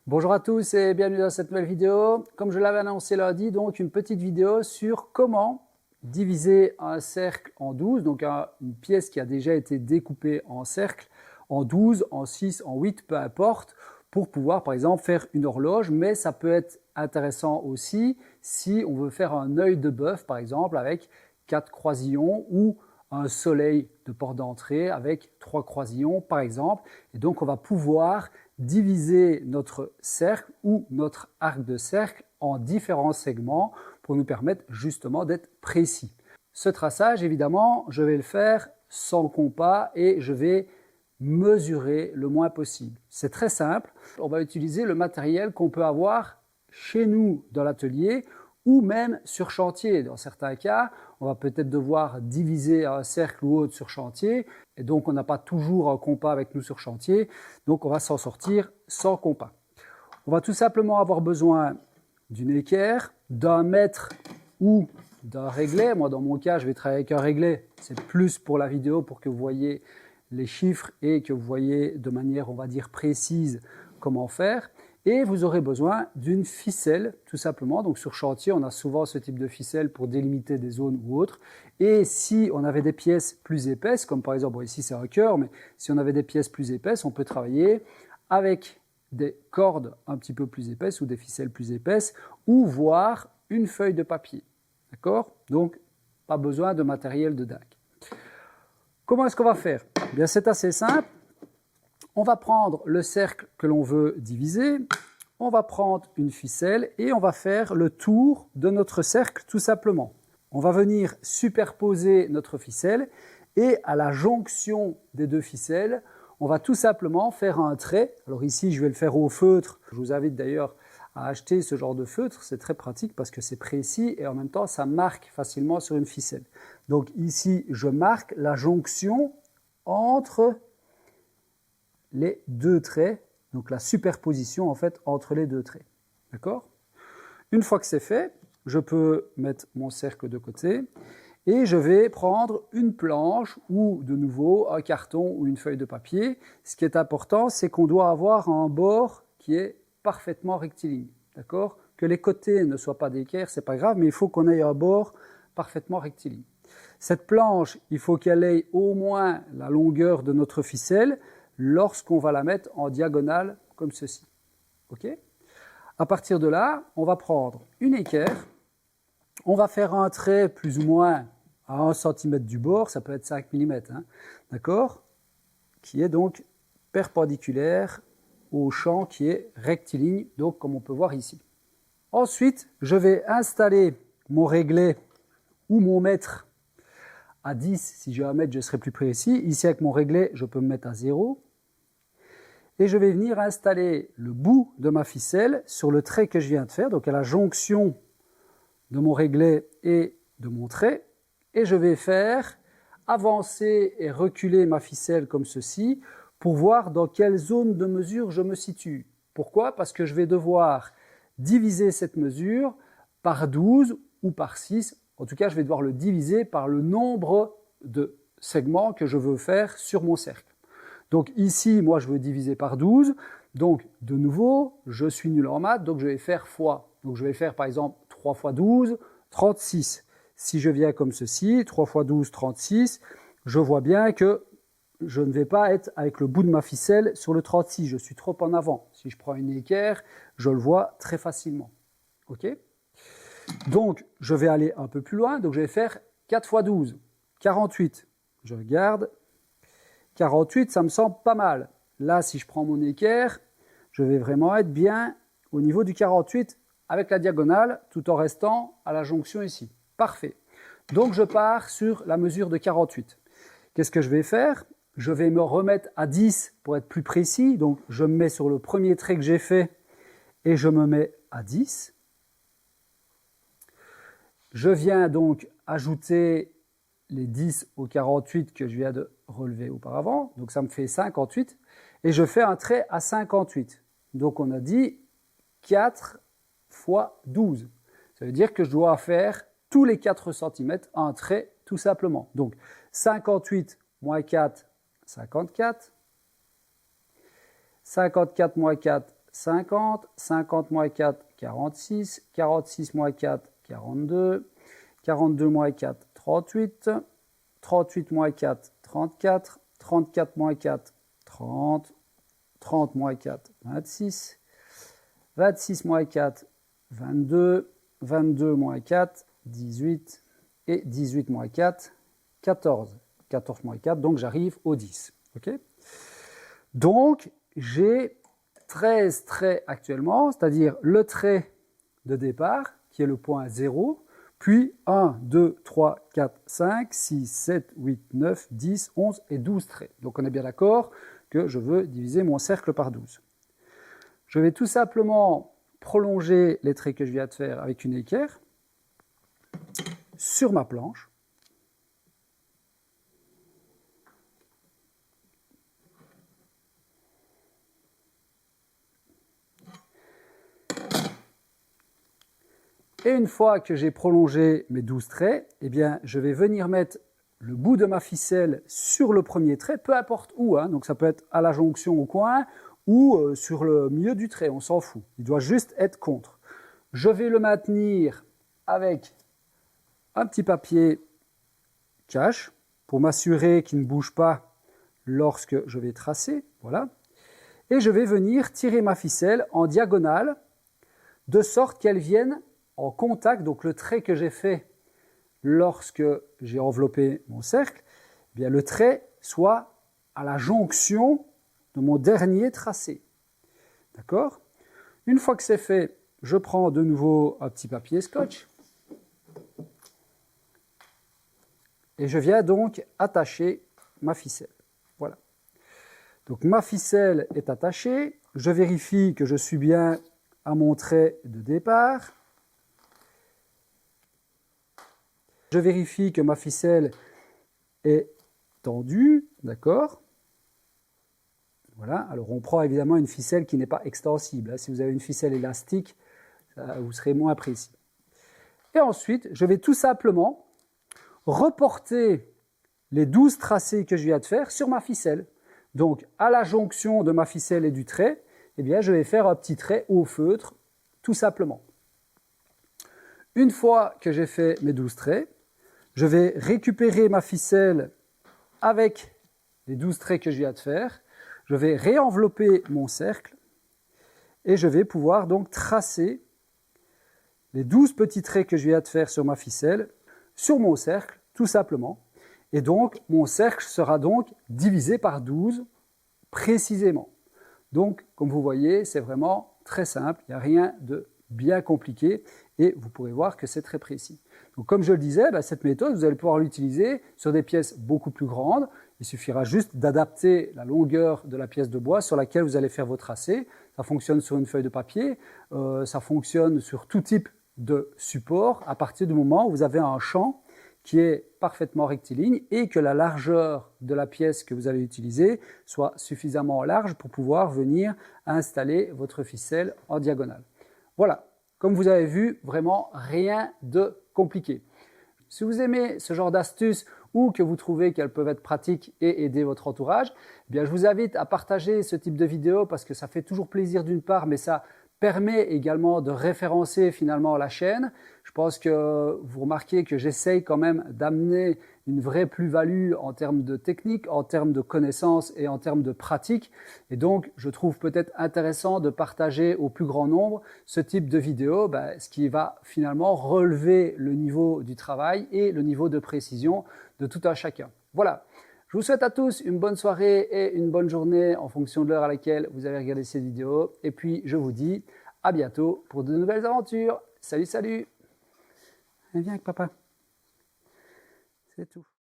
Bonjour à tous et bienvenue dans cette nouvelle vidéo. Comme je l'avais annoncé lundi, donc une petite vidéo sur comment diviser un cercle en 12, donc une pièce qui a déjà été découpée en cercle, en 12, en 6, en 8, peu importe, pour pouvoir par exemple faire une horloge, mais ça peut être intéressant aussi si on veut faire un œil de bœuf par exemple avec 4 croisillons ou un soleil de porte d'entrée avec 3 croisillons par exemple. Et donc on va pouvoir diviser notre cercle ou notre arc de cercle en différents segments pour nous permettre justement d'être précis. Ce traçage, évidemment, je vais le faire sans compas et je vais mesurer le moins possible. C'est très simple. On va utiliser le matériel qu'on peut avoir chez nous dans l'atelier ou même sur chantier. Dans certains cas, on va peut-être devoir diviser un cercle ou autre sur chantier et donc on n'a pas toujours un compas avec nous sur chantier, donc on va s'en sortir sans compas. On va tout simplement avoir besoin d'une équerre, d'un mètre ou d'un réglet. Moi dans mon cas je vais travailler avec un réglet, c'est plus pour la vidéo pour que vous voyez les chiffres et que vous voyez de manière on va dire précise comment faire. Et vous aurez besoin d'une ficelle, tout simplement. Donc sur chantier, on a souvent ce type de ficelle pour délimiter des zones ou autres. Et si on avait des pièces plus épaisses, comme par exemple, bon, ici c'est un cœur, mais si on avait des pièces plus épaisses, on peut travailler avec des cordes un petit peu plus épaisses ou des ficelles plus épaisses, ou voire une feuille de papier. D'accord? Donc, pas besoin de matériel de dingue. Comment est-ce qu'on va faire? Eh bien, c'est assez simple. On va prendre le cercle que l'on veut diviser, on va prendre une ficelle et on va faire le tour de notre cercle tout simplement. On va venir superposer notre ficelle et à la jonction des deux ficelles, on va tout simplement faire un trait. Alors ici, je vais le faire au feutre. Je vous invite d'ailleurs à acheter ce genre de feutre. C'est très pratique parce que c'est précis et en même temps, ça marque facilement sur une ficelle. Donc ici, je marque la jonction entre les deux traits, donc la superposition en fait entre les deux traits. D'accord? Une fois que c'est fait, je peux mettre mon cercle de côté et je vais prendre une planche ou de nouveau un carton ou une feuille de papier. Ce qui est important, c'est qu'on doit avoir un bord qui est parfaitement rectiligne. D'accord? Que les côtés ne soient pas d'équerre, c'est pas grave, mais il faut qu'on ait un bord parfaitement rectiligne. Cette planche, il faut qu'elle ait au moins la longueur de notre ficelle lorsqu'on va la mettre en diagonale comme ceci. Ok? À partir de là, on va prendre une équerre, on va faire un trait plus ou moins à 1 cm du bord, ça peut être 5 mm, hein, d'accord? Qui est donc perpendiculaire au champ qui est rectiligne, donc comme on peut voir ici. Ensuite, je vais installer mon réglet ou mon mètre à 10, si j'ai un mètre, je serai plus précis. Ici, avec mon réglet, je peux me mettre à 0. Et je vais venir installer le bout de ma ficelle sur le trait que je viens de faire, donc à la jonction de mon réglet et de mon trait. Et je vais faire avancer et reculer ma ficelle comme ceci pour voir dans quelle zone de mesure je me situe. Pourquoi? Parce que je vais devoir diviser cette mesure par 12 ou par 6. En tout cas, je vais devoir le diviser par le nombre de segments que je veux faire sur mon cercle. Donc ici, moi, je veux diviser par 12. Donc, de nouveau, je suis nul en maths, donc je vais faire fois. Donc, je vais faire, par exemple, 3 fois 12, 36. Si je viens comme ceci, 3 fois 12, 36, je vois bien que je ne vais pas être avec le bout de ma ficelle sur le 36. Je suis trop en avant. Si je prends une équerre, je le vois très facilement. OK? Donc, je vais aller un peu plus loin. Donc, je vais faire 4 fois 12, 48. Je regarde. 48, ça me semble pas mal. Là, si je prends mon équerre, je vais vraiment être bien au niveau du 48 avec la diagonale, tout en restant à la jonction ici. Parfait. Donc, je pars sur la mesure de 48. Qu'est-ce que je vais faire? Je vais me remettre à 10 pour être plus précis. Donc, je me mets sur le premier trait que j'ai fait et je me mets à 10. Je viens donc ajouter les 10 au 48 que je viens de relever auparavant, donc ça me fait 58, et je fais un trait à 58. Donc on a dit 4 fois 12. Ça veut dire que je dois faire tous les 4 cm un trait tout simplement. Donc 58 moins 4, 54. 54 moins 4, 50, 50 moins 4, 46, 46 moins 4, 42, 42 moins 4, 38, 38 moins 4, 34, 34 moins 4, 30, 30 moins 4, 26, 26 moins 4, 22, 22 moins 4, 18, et 18 moins 4, 14. 14 moins 4, donc j'arrive au 10. Okay, donc, j'ai 13 traits actuellement, c'est-à-dire le trait de départ, qui est le point 0, puis 1, 2, 3, 4, 5, 6, 7, 8, 9, 10, 11 et 12 traits. Donc on est bien d'accord que je veux diviser mon cercle par 12. Je vais tout simplement prolonger les traits que je viens de faire avec une équerre sur ma planche. Et une fois que j'ai prolongé mes 12 traits, eh bien, je vais venir mettre le bout de ma ficelle sur le premier trait, peu importe où, hein, donc ça peut être à la jonction au coin ou sur le milieu du trait, on s'en fout. Il doit juste être contre. Je vais le maintenir avec un petit papier cache pour m'assurer qu'il ne bouge pas lorsque je vais tracer, voilà. Et je vais venir tirer ma ficelle en diagonale de sorte qu'elle vienne en contact, donc le trait que j'ai fait lorsque j'ai enveloppé mon cercle, eh bien le trait soit à la jonction de mon dernier tracé. D'accord? Une fois que c'est fait, je prends de nouveau un petit papier scotch et je viens donc attacher ma ficelle. Voilà. Donc ma ficelle est attachée, je vérifie que je suis bien à mon trait de départ. Je vérifie que ma ficelle est tendue, d'accord? Voilà, alors on prend évidemment une ficelle qui n'est pas extensible. Si vous avez une ficelle élastique, vous serez moins précis. Et ensuite, je vais tout simplement reporter les 12 tracés que je viens de faire sur ma ficelle. Donc, à la jonction de ma ficelle et du trait, eh bien, je vais faire un petit trait au feutre, tout simplement. Une fois que j'ai fait mes 12 traits, je vais récupérer ma ficelle avec les 12 traits que je viens de faire. Je vais réenvelopper mon cercle et je vais pouvoir donc tracer les 12 petits traits que je viens de faire sur ma ficelle, sur mon cercle, tout simplement. Et donc, mon cercle sera donc divisé par 12 précisément. Donc, comme vous voyez, c'est vraiment très simple, il n'y a rien de bien compliqué et vous pourrez voir que c'est très précis. Donc, comme je le disais, cette méthode, vous allez pouvoir l'utiliser sur des pièces beaucoup plus grandes. Il suffira juste d'adapter la longueur de la pièce de bois sur laquelle vous allez faire vos tracés. Ça fonctionne sur une feuille de papier, ça fonctionne sur tout type de support à partir du moment où vous avez un champ qui est parfaitement rectiligne et que la largeur de la pièce que vous allez utiliser soit suffisamment large pour pouvoir venir installer votre ficelle en diagonale. Voilà, comme vous avez vu, vraiment rien de compliqué. Si vous aimez ce genre d'astuces ou que vous trouvez qu'elles peuvent être pratiques et aider votre entourage, eh bien je vous invite à partager ce type de vidéo parce que ça fait toujours plaisir d'une part, mais ça permet également de référencer finalement la chaîne. Je pense que vous remarquez que j'essaye quand même d'amener une vraie plus-value en termes de technique, en termes de connaissances et en termes de pratique. Et donc, je trouve peut-être intéressant de partager au plus grand nombre ce type de vidéo, ce qui va finalement relever le niveau du travail et le niveau de précision de tout un chacun. Voilà. Je vous souhaite à tous une bonne soirée et une bonne journée en fonction de l'heure à laquelle vous avez regardé cette vidéo. Et puis, je vous dis à bientôt pour de nouvelles aventures. Salut, salut! Viens avec papa. C'est tout.